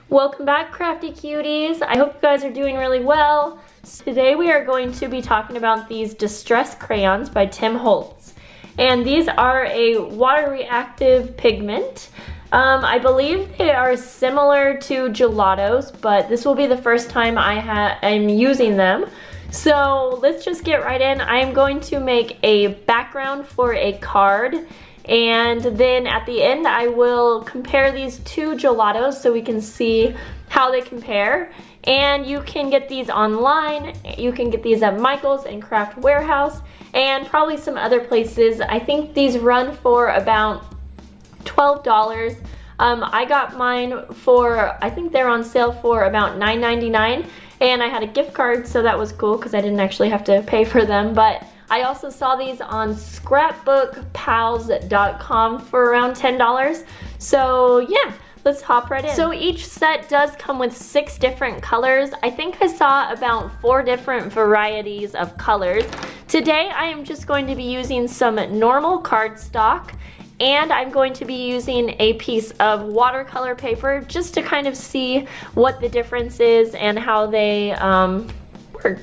Welcome back, crafty cuties. I hope you guys are doing really well. Today we are going to be talking about these Distress Crayons by Tim Holtz. And these are a water reactive pigment. I believe they are similar to geltaos, but this will be the first time I'm using them. So let's just get right in. I am going to make a background for a card. And then at the end, I will compare these two geltaos so we can see how they compare. And you can get these online. You can get these at Michael's and Craft Warehouse and probably some other places. I think these run for about $12. I got mine for, I think they're on sale for about $9.99. And I had a gift card, so that was cool because I didn't actually have to pay for them. But I also saw these on scrapbookpals.com for around $10. So yeah, let's hop right in. So each set does come with 6 different colors. I think I saw about 4 different varieties of colors. Today I am just going to be using some normal cardstock, and I'm going to be using a piece of watercolor paper just to kind of see what the difference is and how they work.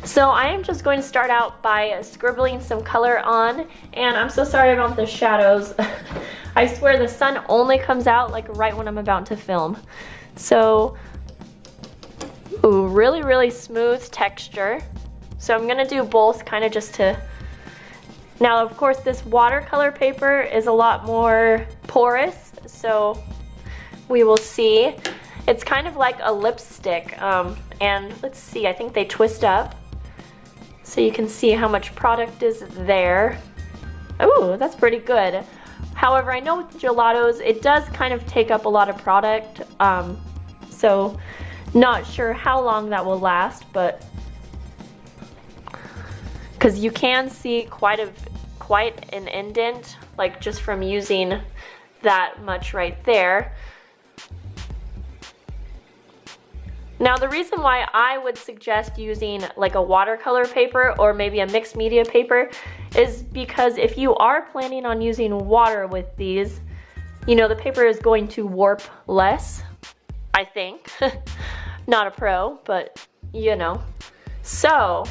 So I am just going to start out by scribbling some color on, and I'm so sorry about the shadows. I swear the sun only comes out like right when I'm about to film. So, ooh, really, really smooth texture. So I'm gonna do both kind of just to, now of course this watercolor paper is a lot more porous, so we will see. It's kind of like a lipstick, and let's see, I think they twist up. So you can see how much product is there. Ooh, that's pretty good. However, I know with geltaos, it does kind of take up a lot of product. So not sure how long that will last, but because you can see quite an indent, like just from using that much right there. Now the reason why I would suggest using like a watercolor paper or maybe a mixed media paper is because if you are planning on using water with these, you know, the paper is going to warp less, I think. Not a pro, but you know. So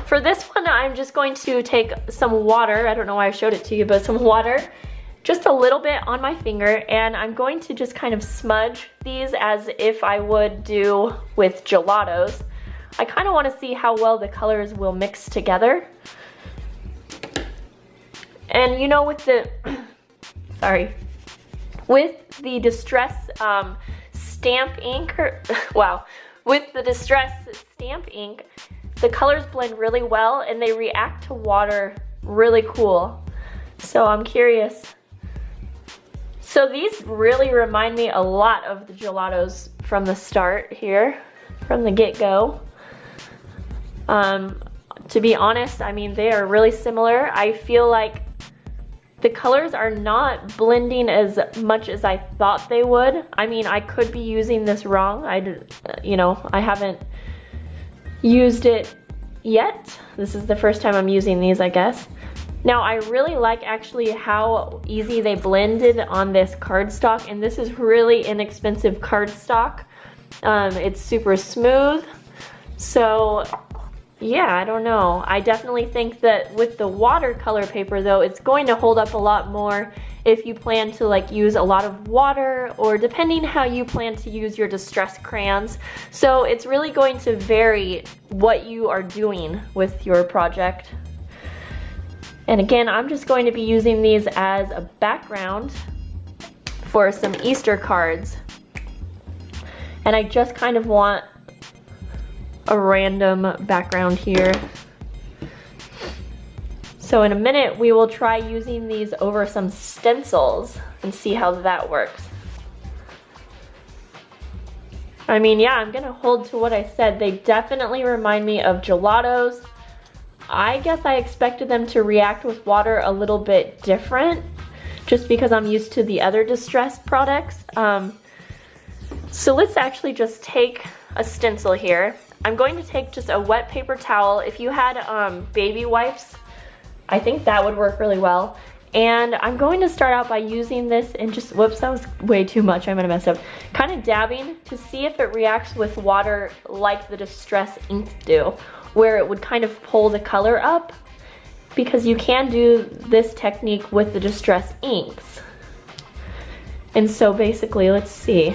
for this one, I'm just going to take some water. I don't know why I showed it to you, but some water. Just a little bit on my finger, and I'm going to just kind of smudge these as if I would do with geltaos. I kind of want to see how well the colors will mix together. And you know, with the, sorry, with the Distress stamp ink, with the Distress stamp ink, the colors blend really well and they react to water really cool. So I'm curious. So these really remind me a lot of the geltaos from the start here, from the get-go. To be honest, I mean, they are really similar. I feel like the colors are not blending as much as I thought they would. I mean, I could be using this wrong. I haven't used it yet. This is the first time I'm using these, I guess. Now I really like actually how easy they blended on this cardstock, and this is really inexpensive cardstock. It's super smooth. So yeah, I don't know. I definitely think that with the watercolor paper though, it's going to hold up a lot more if you plan to like use a lot of water, or depending how you plan to use your Distress crayons. So it's really going to vary what you are doing with your project. And again, I'm just going to be using these as a background for some Easter cards. And I just kind of want a random background here. So in a minute, we will try using these over some stencils and see how that works. I mean, yeah, I'm gonna hold to what I said. They definitely remind me of geltaos. I guess I expected them to react with water a little bit different, just because I'm used to the other Distress products. So let's actually just take a stencil here. I'm going to take just a wet paper towel. If you had baby wipes, I think that would work really well. And I'm going to start out by using this and just, whoops, that was way too much, I'm gonna mess up. Kind of dabbing to see if it reacts with water like the Distress inks do, where it would kind of pull the color up, because you can do this technique with the Distress inks. And so basically, let's see.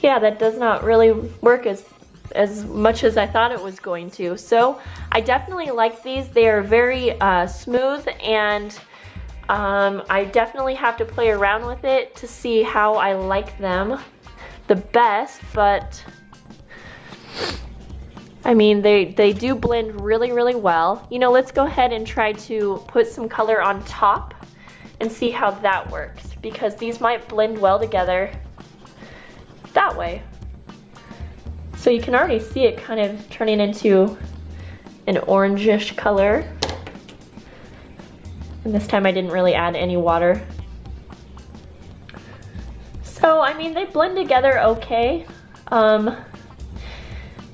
Yeah, that does not really work as much as I thought it was going to. So I definitely like these. They are very smooth, and I definitely have to play around with it to see how I like them the best, but I mean, they do blend really, really well. You know, let's go ahead and try to put some color on top and see how that works, because these might blend well together that way. So you can already see it kind of turning into an orangish color. And this time I didn't really add any water. So, I mean, they blend together okay.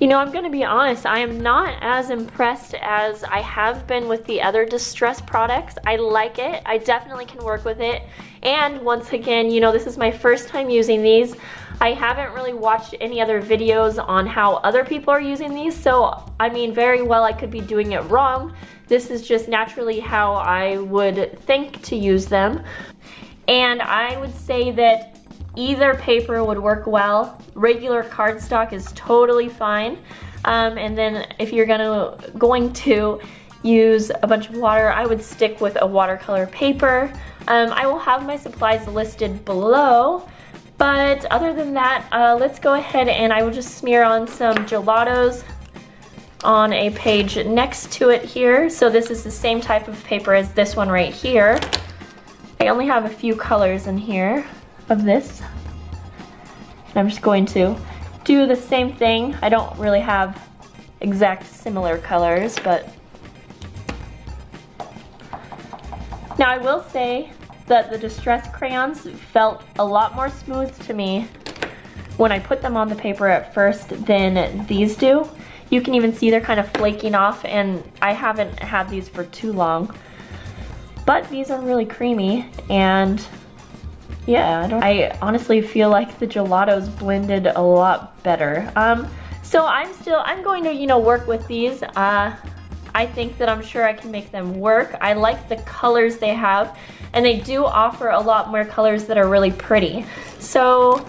You know, I'm gonna be honest, I am not as impressed as I have been with the other Distress products. I like it, I definitely can work with it. And once again, you know, this is my first time using these. I haven't really watched any other videos on how other people are using these, so I mean, very well I could be doing it wrong. This is just naturally how I would think to use them. And I would say that either paper would work well. Regular cardstock is totally fine. And then if you're going to use a bunch of water, I would stick with a watercolor paper. I will have my supplies listed below. But other than that, let's go ahead and I will just smear on some gelatos on a page next to it here. So this is the same type of paper as this one right here. I only have a few colors in here of this. I'm just going to do the same thing. I don't really have exact similar colors, but now I will say that the Distress crayons felt a lot more smooth to me when I put them on the paper at first than these do. You can even see they're kind of flaking off, and I haven't had these for too long. But these are really creamy, and yeah, I honestly feel like the gelatos blended a lot better. So I'm going to, you know, work with these. I think that I'm sure I can make them work. I like the colors they have, and they do offer a lot more colors that are really pretty. So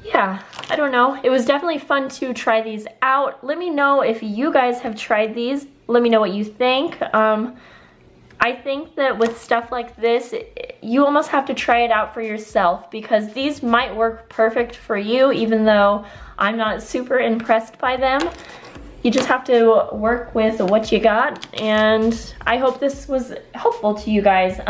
yeah, I don't know. It was definitely fun to try these out. Let me know if you guys have tried these. Let me know what you think. I think that with stuff like this, you almost have to try it out for yourself, because these might work perfect for you, even though I'm not super impressed by them. You just have to work with what you got, and I hope this was helpful to you guys.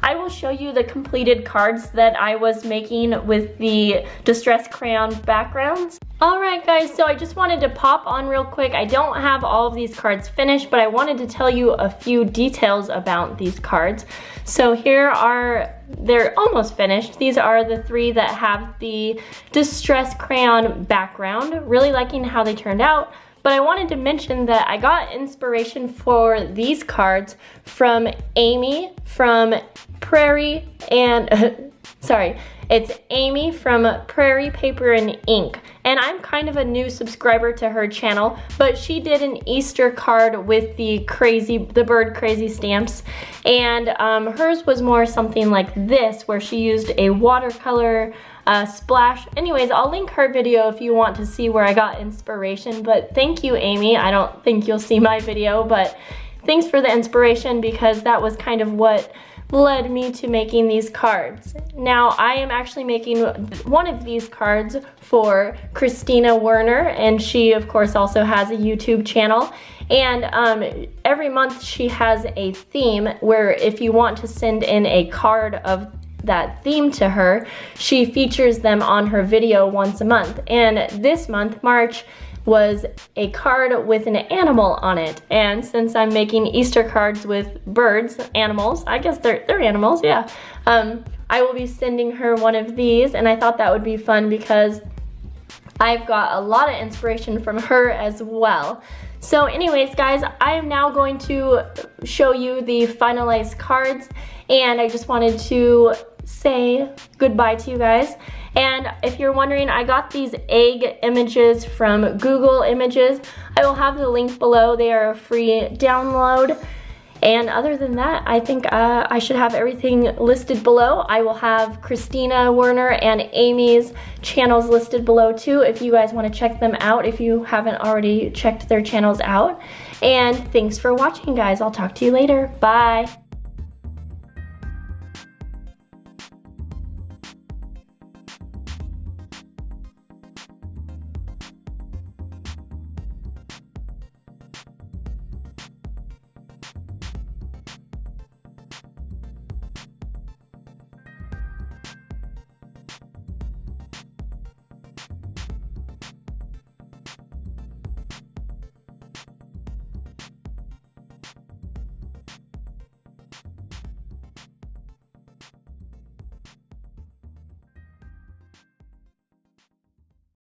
I will show you the completed cards that I was making with the Distress crayon backgrounds. Alright guys, so I just wanted to pop on real quick. I don't have all of these cards finished, but I wanted to tell you a few details about these cards. So they're almost finished. These are the 3 that have the Distress crayon background. Really liking how they turned out. But I wanted to mention that I got inspiration for these cards from Amy from Prairie and, sorry, it's Amy from Prairie Paper and Ink. And I'm kind of a new subscriber to her channel, but she did an Easter card with the bird crazy stamps. And hers was more something like this, where she used a watercolor splash. Anyways, I'll link her video if you want to see where I got inspiration, but thank you, Amy. I don't think you'll see my video, but thanks for the inspiration, because that was kind of what led me to making these cards. Now, I am actually making one of these cards for Christina Werner, and she, of course, also has a YouTube channel. And every month she has a theme where if you want to send in a card of that theme to her, she features them on her video once a month. And this month, March, was a card with an animal on it. And since I'm making Easter cards with birds, animals, I guess they're animals, yeah. I will be sending her one of these, and I thought that would be fun because I've got a lot of inspiration from her as well. So anyways, guys, I am now going to show you the finalized cards, and I just wanted to say goodbye to you guys. And if you're wondering, I got these egg images from Google Images. I will have the link below. They are a free download. And other than that, I think I should have everything listed below. I will have Christina Werner and Amy's channels listed below too if you guys want to check them out if you haven't already checked their channels out. And thanks for watching, guys. I'll talk to you later. Bye.